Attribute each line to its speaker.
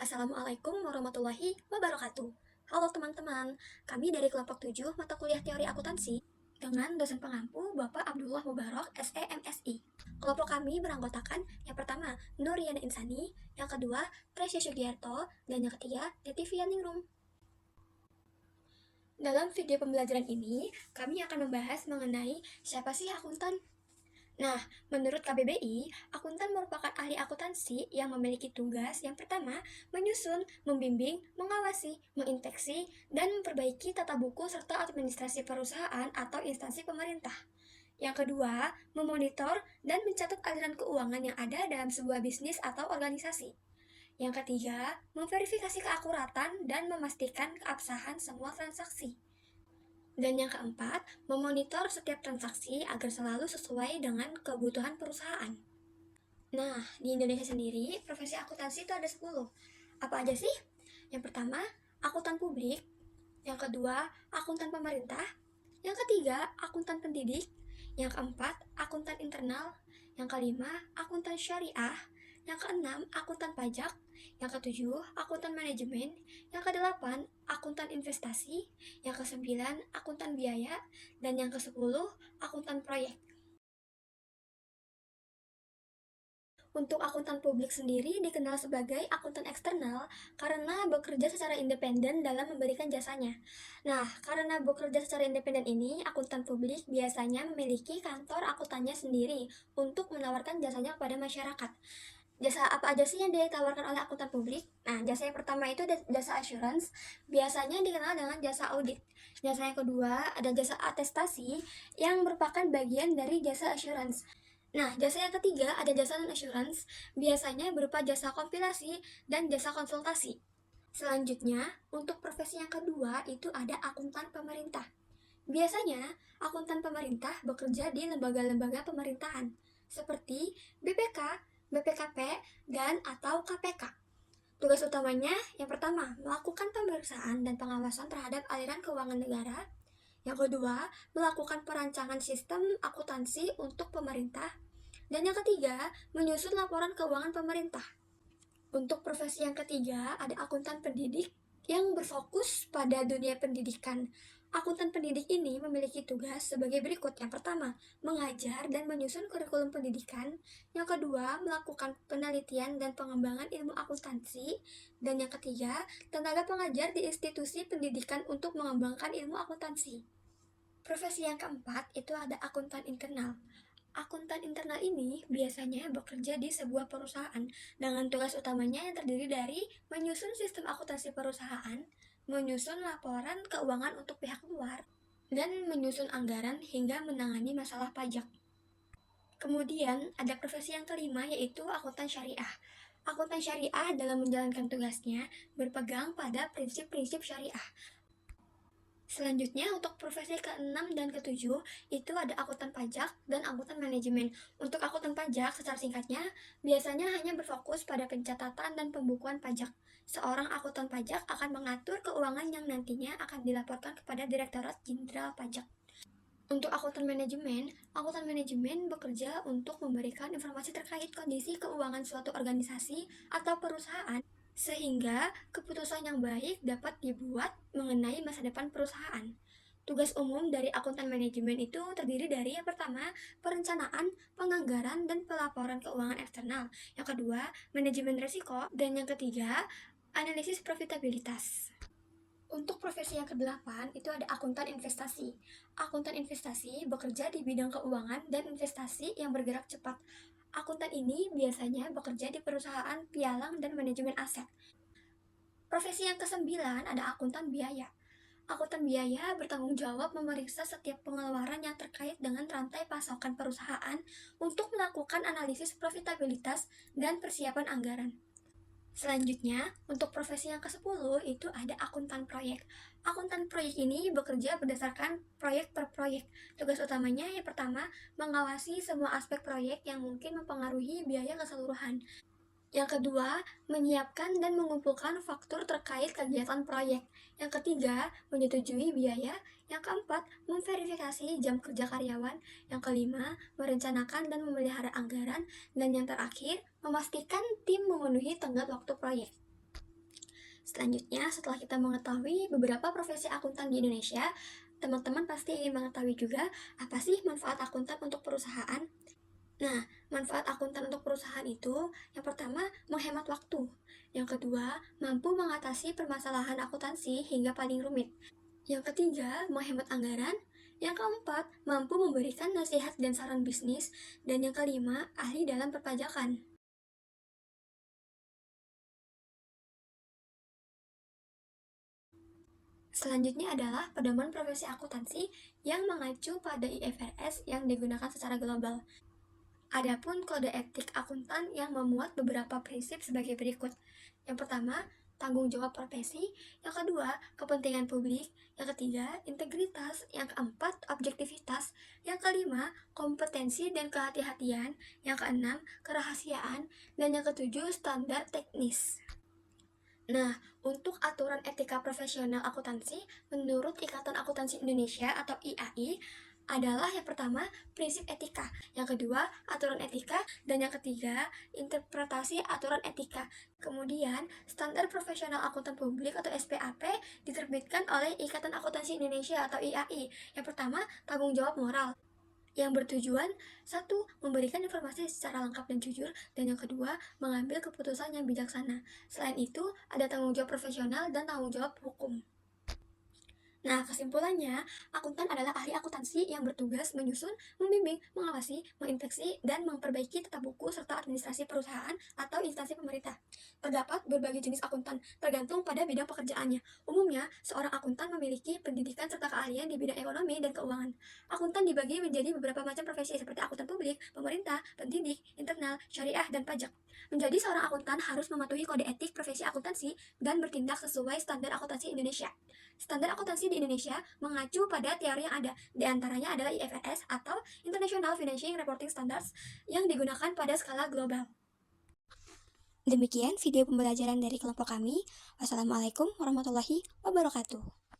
Speaker 1: Assalamualaikum warahmatullahi wabarakatuh. Halo teman-teman, kami dari kelompok 7 mata kuliah teori akuntansi dengan dosen pengampu Bapak Abdullah Mubarak SEMSI. Kelompok kami beranggotakan yang pertama Nuriana Insani, yang kedua Tresya Sugiarto, dan yang ketiga Letivian Ningrum. Dalam video pembelajaran ini, kami akan membahas mengenai siapa sih akuntan. Nah, menurut KBBI, akuntan merupakan ahli akuntansi yang memiliki tugas yang pertama, menyusun, membimbing, mengawasi, menginspeksi, dan memperbaiki tata buku serta administrasi perusahaan atau instansi pemerintah. Yang kedua, memonitor dan mencatat aliran keuangan yang ada dalam sebuah bisnis atau organisasi. Yang ketiga, memverifikasi keakuratan dan memastikan keabsahan semua transaksi. Dan yang keempat, memonitor setiap transaksi agar selalu sesuai dengan kebutuhan perusahaan. Nah, di Indonesia sendiri, profesi akuntansi itu ada 10. Apa aja sih? Yang pertama, akuntan publik. Yang kedua, akuntan pemerintah. Yang ketiga, akuntan pendidik. Yang keempat, akuntan internal. Yang kelima, akuntan syariah. Yang keenam, akuntan pajak. Yang ketujuh, akuntan manajemen. Yang kedelapan, akuntan investasi. Yang kesembilan, akuntan biaya. Dan yang kesepuluh, akuntan proyek. Untuk akuntan publik sendiri dikenal sebagai akuntan eksternal karena bekerja secara independen dalam memberikan jasanya. Nah, karena bekerja secara independen ini, akuntan publik biasanya memiliki kantor akuntannya sendiri untuk menawarkan jasanya kepada masyarakat. Jasa apa aja sih yang ditawarkan oleh akuntan publik? Nah, jasa yang pertama itu jasa assurance, biasanya dikenal dengan jasa audit. Jasa yang kedua ada jasa atestasi yang merupakan bagian dari jasa assurance. Nah, jasa yang ketiga ada jasa non-assurance, biasanya berupa jasa kompilasi dan jasa konsultasi. Selanjutnya, untuk profesi yang kedua itu ada akuntan pemerintah. Biasanya, akuntan pemerintah bekerja di lembaga-lembaga pemerintahan, seperti BPK, BPKP, dan atau KPK. Tugas utamanya yang pertama, melakukan pemeriksaan dan pengawasan terhadap aliran keuangan negara. Yang kedua, melakukan perancangan sistem akuntansi untuk pemerintah. Dan yang ketiga, menyusun laporan keuangan pemerintah. Untuk profesi yang ketiga, ada akuntan pendidik yang berfokus pada dunia pendidikan. Akuntan pendidik ini memiliki tugas sebagai berikut. Yang pertama, mengajar dan menyusun kurikulum pendidikan. Yang kedua, melakukan penelitian dan pengembangan ilmu akuntansi. Dan yang ketiga, tenaga pengajar di institusi pendidikan untuk mengembangkan ilmu akuntansi. Profesi yang keempat itu ada akuntan internal. Akuntan internal ini biasanya bekerja di sebuah perusahaan dengan tugas utamanya yang terdiri dari menyusun sistem akuntansi perusahaan, menyusun laporan keuangan untuk pihak luar, dan menyusun anggaran hingga menangani masalah pajak. Kemudian ada profesi yang kelima yaitu akuntan syariah. Akuntan syariah dalam menjalankan tugasnya berpegang pada prinsip-prinsip syariah. Selanjutnya untuk profesi ke-6 dan ke-7 itu ada akuntan pajak dan akuntan manajemen. Untuk akuntan pajak secara singkatnya biasanya hanya berfokus pada pencatatan dan pembukuan pajak. Seorang akuntan pajak akan mengatur keuangan yang nantinya akan dilaporkan kepada Direktorat Jenderal Pajak. Untuk akuntan manajemen bekerja untuk memberikan informasi terkait kondisi keuangan suatu organisasi atau perusahaan sehingga keputusan yang baik dapat dibuat mengenai masa depan perusahaan. Tugas umum dari akuntan manajemen itu terdiri dari yang pertama, perencanaan, penganggaran, dan pelaporan keuangan eksternal. Yang kedua, manajemen risiko. Dan yang ketiga, analisis profitabilitas. Untuk profesi yang kedelapan itu ada akuntan investasi. Akuntan investasi bekerja di bidang keuangan dan investasi yang bergerak cepat. Akuntan ini biasanya bekerja di perusahaan pialang dan manajemen aset. Profesi yang kesembilan ada akuntan biaya. Akuntan biaya bertanggung jawab memeriksa setiap pengeluaran yang terkait dengan rantai pasokan perusahaan untuk melakukan analisis profitabilitas dan persiapan anggaran. Selanjutnya, untuk profesi yang ke-10 itu ada akuntan proyek. Akuntan proyek ini bekerja berdasarkan proyek per proyek. Tugas utamanya yang pertama, mengawasi semua aspek proyek yang mungkin mempengaruhi biaya keseluruhan. Yang kedua, menyiapkan dan mengumpulkan faktur terkait kegiatan proyek. Yang ketiga, menyetujui biaya. Yang keempat, memverifikasi jam kerja karyawan. Yang kelima, merencanakan dan memelihara anggaran. Dan yang terakhir, memastikan tim memenuhi tenggat waktu proyek. Selanjutnya, setelah kita mengetahui beberapa profesi akuntan di Indonesia, teman-teman pasti ingin mengetahui juga apa sih manfaat akuntan untuk perusahaan. Nah, manfaat akuntan untuk perusahaan itu yang pertama menghemat waktu, yang kedua mampu mengatasi permasalahan akuntansi hingga paling rumit, yang ketiga menghemat anggaran, yang keempat mampu memberikan nasihat dan saran bisnis, dan yang kelima ahli dalam perpajakan. Selanjutnya adalah pedoman profesi akuntansi yang mengacu pada IFRS yang digunakan secara global. Adapun kode etik akuntan yang memuat beberapa prinsip sebagai berikut. Yang pertama, tanggung jawab profesi. Yang kedua, kepentingan publik. Yang ketiga, integritas. Yang keempat, objektivitas. Yang kelima, kompetensi dan kehati-hatian. Yang keenam, kerahasiaan. Dan yang ketujuh, standar teknis. Nah, untuk aturan etika profesional akuntansi, menurut Ikatan Akuntansi Indonesia atau IAI, adalah yang pertama, prinsip etika, yang kedua, aturan etika, dan yang ketiga, interpretasi aturan etika. Kemudian, standar profesional akuntan publik atau SPAP diterbitkan oleh Ikatan Akuntansi Indonesia atau IAI. Yang pertama, tanggung jawab moral, yang bertujuan satu, memberikan informasi secara lengkap dan jujur, dan yang kedua, mengambil keputusan yang bijaksana. Selain itu, ada tanggung jawab profesional dan tanggung jawab hukum. Nah, kesimpulannya, akuntan adalah ahli akuntansi yang bertugas menyusun, membimbing, mengawasi, menginspeksi, dan memperbaiki tata buku serta administrasi perusahaan atau instansi pemerintah. Terdapat berbagai jenis akuntan, tergantung pada bidang pekerjaannya. Umumnya, seorang akuntan memiliki pendidikan serta keahlian di bidang ekonomi dan keuangan. Akuntan dibagi menjadi beberapa macam profesi seperti akuntan publik, pemerintah, pendidik, internal, syariah, dan pajak. Menjadi seorang akuntan harus mematuhi kode etik profesi akuntansi dan bertindak sesuai standar akuntansi Indonesia. Standar akuntansi di Indonesia mengacu pada teori yang ada, di antaranya adalah IFRS atau International Financial Reporting Standards yang digunakan pada skala global. Demikian video pembelajaran dari kelompok kami. Wassalamualaikum warahmatullahi wabarakatuh.